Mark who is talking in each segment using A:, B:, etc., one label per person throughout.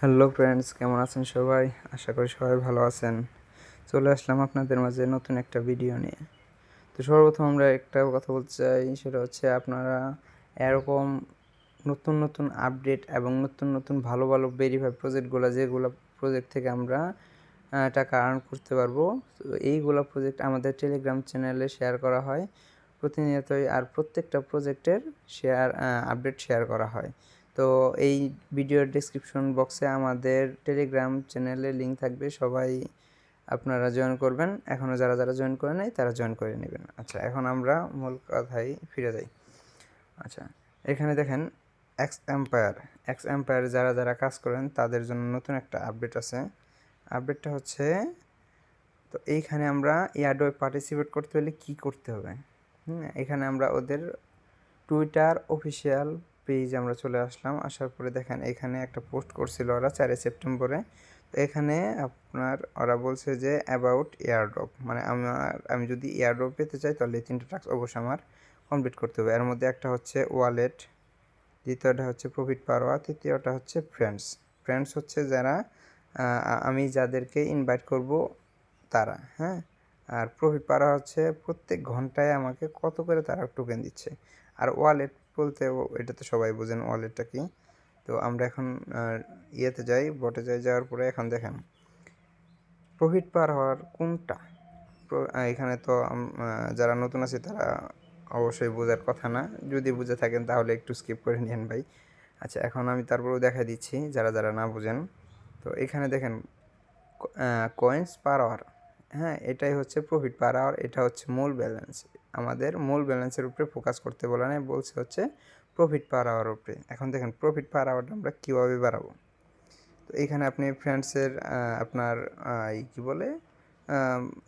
A: Hello friends, কেমন আছেন সবাই? আশা করি সবাই ভালো আছেন। চলে আসলাম আপনাদের মাঝে নতুন একটা ভিডিও নিয়ে। তো সর্বপ্রথম আমরা একটা কথা বলতে চাই, সেটা হচ্ছে আপনারা এরকম নতুন নতুন আপডেট এবং নতুন নতুন ভালো ভালো ভেরিফাই প্রজেক্টগুলো, যেগুলো প্রজেক্ট থেকে আমরা টাকা আর্ন করতে পারবো, তো এইগুলো প্রজেক্ট আমাদের টেলিগ্রাম চ্যানেলে শেয়ার করা হয় প্রতিনিয়তই, আর প্রত্যেকটা প্রজেক্টের আপডেট শেয়ার করা হয়। তো এই ভিডিওর ডেসক্রিপশন বক্সে আমাদের টেলিগ্রাম চ্যানেলের লিঙ্ক থাকবে, সবাই আপনারা জয়েন করবেন। এখনও যারা যারা জয়েন করে নেই তারা জয়েন করে নেবেন। আচ্ছা, এখন আমরা মূল কথায় ফিরে যাই। আচ্ছা, এখানে দেখেন এক্স এম্পায়ার যারা যারা কাজ করেন তাদের জন্য নতুন একটা আপডেট আছে। আপডেটটা হচ্ছে, তো এইখানে আমরা এয়ারড্রপে পার্টিসিপেট করতে হলে কি করতে হবে। এখানে আমরা ওদের টুইটার অফিসিয়াল পেজ আমরা চলে আসলাম। আসার পরে দেখেন এখানে একটা পোস্ট করছিল ওরা 4 সেপ্টেম্বরে। তো এখানে আপনার ওরা বলছে যে অ্যাবাউট এয়ারড্রপ, মানে আমি যদি এয়ারড্রপ পেতে চাই তাহলে এই 3টা টাস্ক অবশ্যই আমার কমপ্লিট করতে হবে। এর মধ্যে একটা হচ্ছে ওয়ালেট, দ্বিতীয়টা হচ্ছে প্রফিট পাওয়া, তৃতীয়টা হচ্ছে ফ্রেন্ডস হচ্ছে যারা আমি যাদেরকে ইনভাইট করব তারা, হ্যাঁ। আর প্রফিট পাওয়া হচ্ছে প্রত্যেক ঘন্টায় আমাকে কত করে তারা টোকেন দিচ্ছে। আর ওয়ালেট বলতে এটা তো সবাই বোঝেন ওয়ালেটটা কি। তো আমরা এখন ইয়েতে যাই, বটে যাওয়ার পরে এখন দেখেন প্রফিট পার হওয়ার কোনটা। এখানে তো যারা নতুন আছে তারা অবশ্যই বোঝার কথা না, যদি বুঝে থাকেন তাহলে একটু স্কিপ করে নিন ভাই। আচ্ছা, এখন আমি তারপরেও দেখা দিচ্ছি যারা যারা না বুঝেন। তো এখানে দেখেন কয়েন্স পার আওয়ার, হ্যাঁ, এটাই হচ্ছে প্রফিট পার আওয়ার। এটা হচ্ছে মূল ব্যালেন্স, আমাদের মূল ব্যালেন্সের উপরে ফোকাস করতে বলা নেই, বলছে হচ্ছে প্রফিট পার আওয়ার উপরে। এখন দেখেন প্রফিট পার আওয়ারটা আমরা কীভাবে বাড়াবো। তো এইখানে আপনি ফ্রেন্ডসের আপনার কী বলে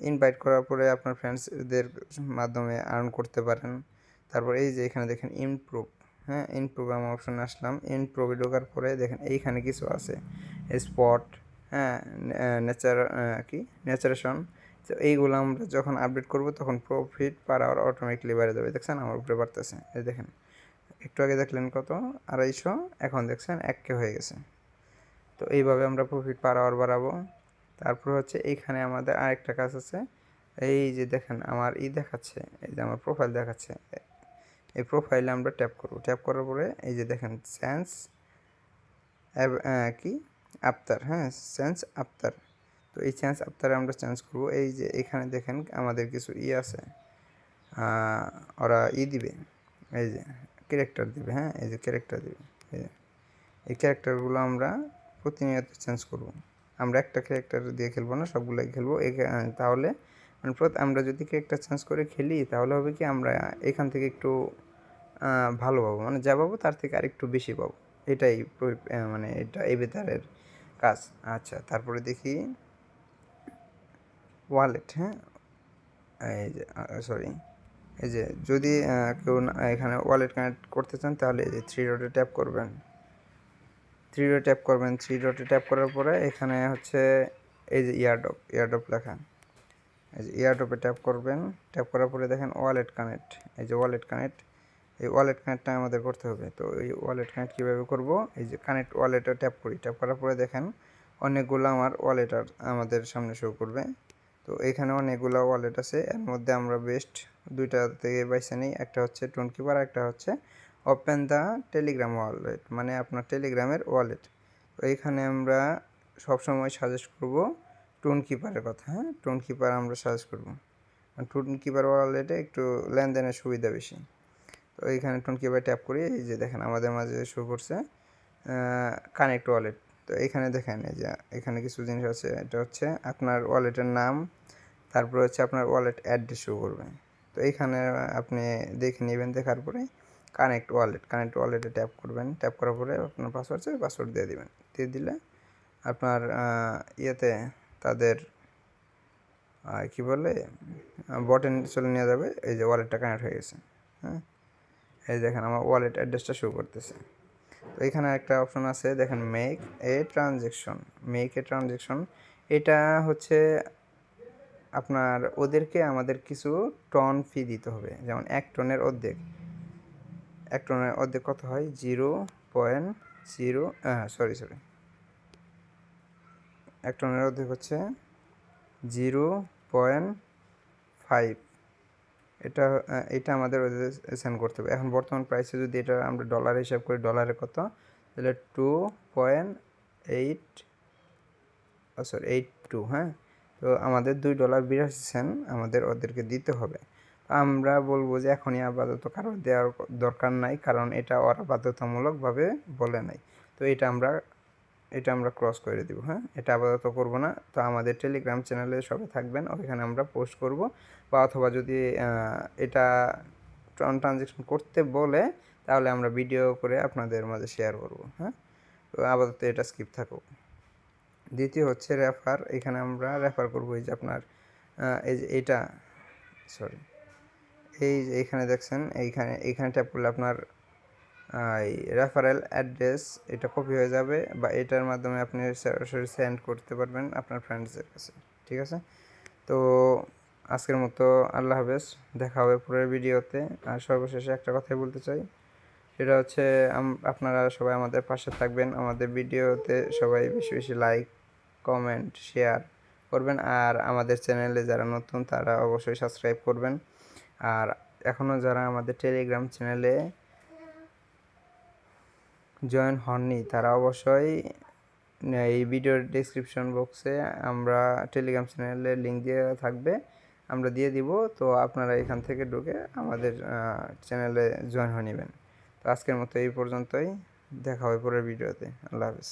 A: ইনভাইট করার পরে আপনার ফ্রেন্ডসদের মাধ্যমে আর্ন করতে পারেন। তারপর এই যে এখানে দেখেন ইমপ্রুভ, হ্যাঁ, ইমপ্রুভ আমার অপশানে আসলাম। ইমপ্রুভে ঢোকার পরে দেখেন এইখানে কিছু আছে, স্পট, হ্যাঁ, নেচারেশন। তো এইগুলো আমরা যখন আপডেট করব তখন প্রফিট পার আওয়ার অটোমেটিকলি বেড়ে যাবে। দেখছেন আমার উপরে বাড়তেছে, এই দেখেন একটু আগে দেখলেন কত, 250, এখন দেখছেন 1K হয়ে গেছে। তো এইভাবে আমরা প্রফিট পার আওয়ার বাড়াবো। তারপর হচ্ছে এইখানে আমাদের আরেকটা কাজ আছে, এই যে দেখেন আমার দেখাচ্ছে, এই যে আমার প্রোফাইল দেখাচ্ছে, এই প্রোফাইলে আমরা ট্যাপ করব। ট্যাপ করার পরে এই যে দেখেন সেন্স কি আফতার, হ্যাঁ, সেন্স আফতার। তো এই চেঞ্জ আফতারে আমরা চেঞ্জ করব। এই যে এখানে দেখেন আমাদের কিছু আছে, ওরা দিবে, এই যে ক্যারেক্টার দিবে, হ্যাঁ, এই যে ক্যারেক্টার দিবে। এই ক্যারেক্টারগুলো আমরা প্রতিনিয়ত চেঞ্জ করব। আমরা একটা ক্যারেক্টার দিয়ে খেলবো না, সবগুলোই খেলবো। তাহলে মানে আমরা যদি ক্যারেক্টার চেঞ্জ করে খেলি তাহলে হবে কি, আমরা এখান থেকে একটু ভালো পাবো, মানে যা পাবো তার থেকে আরেকটু বেশি পাবো। এটাই মানে এটা এই বেতারের কাজ। আচ্ছা, তারপরে দেখি ওয়ালেট, হ্যাঁ, এই যে সরি, এই যে যদি কেউ এখানে ওয়ালেট কানেক্ট করতে চান তাহলে এই যে থ্রি ডটে ট্যাপ করবেন। থ্রি ডটে ট্যাপ করার পরে এখানে হচ্ছে এই যে ইয়ারড্রপ লেখা, এই যে ইয়ারড্রপে ট্যাপ করবেন। ট্যাপ করার পরে দেখেন ওয়ালেট কানেক্ট, এই যে ওয়ালেট কানেক্ট, এই ওয়ালেট কানেক্টটা আমাদের করতে হবে। তো এই ওয়ালেট কানেক্ট কীভাবে করব, এই যে কানেক্ট ওয়ালেটে ট্যাপ করি। ট্যাপ করার পরে দেখেন অনেকগুলো আমার ওয়ালেট আমাদের সামনে শো করবে। তো এখানে অনেকগুলো ওয়ালেট আছে, এর মধ্যে আমরা বেস্ট দুইটা থেকে বাইছে নিই। একটা হচ্ছে টোনকিপার, একটা হচ্ছে ওপেন দ্য টেলিগ্রাম ওয়ালেট, মানে আপনার টেলিগ্রামের ওয়ালেট। তো এইখানে আমরা সবসময় সাজেস্ট করব টোনকিপারের কথা, হ্যাঁ, টোনকিপার আমরা সাজেস্ট করব। টোনকিপার ওয়ালেটে একটু লেনদেনের সুবিধা বেশি। তো এইখানে টোনকিপার ট্যাপ করি, এই যে দেখেন আমাদের মাঝে শো করছে কানেক্ট ওয়ালেট। তো এখানে দেখেন এই যে এখানে কিছু জিনিস আছে, এটা হচ্ছে আপনার ওয়ালেটের নাম, তারপর হচ্ছে আপনার ওয়ালেট অ্যাড্রেস শো করবে। তো এইখানে আপনি দেখে নেবেন, দেখার পরে কানেক্ট ওয়ালেটে ট্যাপ করবেন। ট্যাপ করার পরে আপনার পাসওয়ার্ড দিয়ে দিবেন। দিয়ে দিলে আপনার ইয়েতে তাদের কি বলে বটে চলে নিয়ে যাবে। এই যে ওয়ালেটটা কানেক্ট হয়ে গেছে, হ্যাঁ, এই দেখেন আমার ওয়ালেট অ্যাড্রেসটা শো করতেছে। তো এখানে একটা অপশন আছে দেখেন মেক এ ট্রানজেকশন। এটা হচ্ছে আপনার ওদেরকে আমাদের কিছু টন ফি দিতে হবে, যেমন 1 টনের অর্ধেক কত হয়, 0.0, সরি 1 টনের অর্ধেক হচ্ছে 0.5। এটা আমাদের সেন্ড করতে হবে। এখন বর্তমান প্রাইসে যদি এটা আমরা ডলার হিসাব করি, ডলারে কত, তাহলে 2.82। হ্যাঁ, তো আমাদের $2.82 আমাদের ওদেরকে দিতে হবে। আমরা বলবো যে এখনই আপাতত কারো দেওয়ার দরকার নাই, কারণ এটা ওরা বাধ্যতামূলকভাবে বলে নাই। তো এটা আমরা ক্রস করে দিব। হ্যাঁ, এটা আপাতত করব না। তো আমাদের টেলিগ্রাম চ্যানেলে সবাই থাকবেন, ওইখানে আমরা পোস্ট করব, বা অথবা যদি এটা ট্রানজ্যাকশন করতে বলে তাহলে আমরা ভিডিও করে আপনাদের মাঝে শেয়ার করব। হ্যাঁ, তো আপাতত এটা স্কিপ থাকুক। দ্বিতীয় হচ্ছে রেফার। এখানে আমরা রেফার করব এই যে আপনার এই যে এইটা, সরি, এই যে এখানে দেখছেন, এইখানে ট্যাপ করলে আপনার এই রেফারেল অ্যাড্রেস এটা কপি হয়ে যাবে, বা এটার মাধ্যমে আপনি সরাসরি সেন্ড করতে পারবেন আপনার ফ্রেন্ডসদের কাছে। ঠিক আছে, তো আজকের মতো আল্লাহ হাফেজ, দেখা হবে পরের ভিডিওতে। আর সর্বশেষে একটা কথাই বলতে চাই, সেটা হচ্ছে আপনারা সবাই আমাদের পাশে থাকবেন, আমাদের ভিডিওতে সবাই বেশি বেশি লাইক, কমেন্ট, শেয়ার করবেন। আর আমাদের চ্যানেলে যারা নতুন তারা অবশ্যই সাবস্ক্রাইব করবেন। আর এখনও যারা আমাদের টেলিগ্রাম চ্যানেলে জয়েন হননি তারা অবশ্যই এই ভিডিওর ডেসক্রিপশন বক্সে আমরা টেলিগ্রাম চ্যানেলের লিঙ্ক দিয়ে থাকবে, আমরা দিয়ে দিব। তো আপনারা এখান থেকে ঢুকে আমাদের চ্যানেলে জয়েন হয়ে নেবেন। তো আজকের মতো এই পর্যন্তই, দেখা হবে পরের ভিডিওতে। আল্লাহ হাফেজ।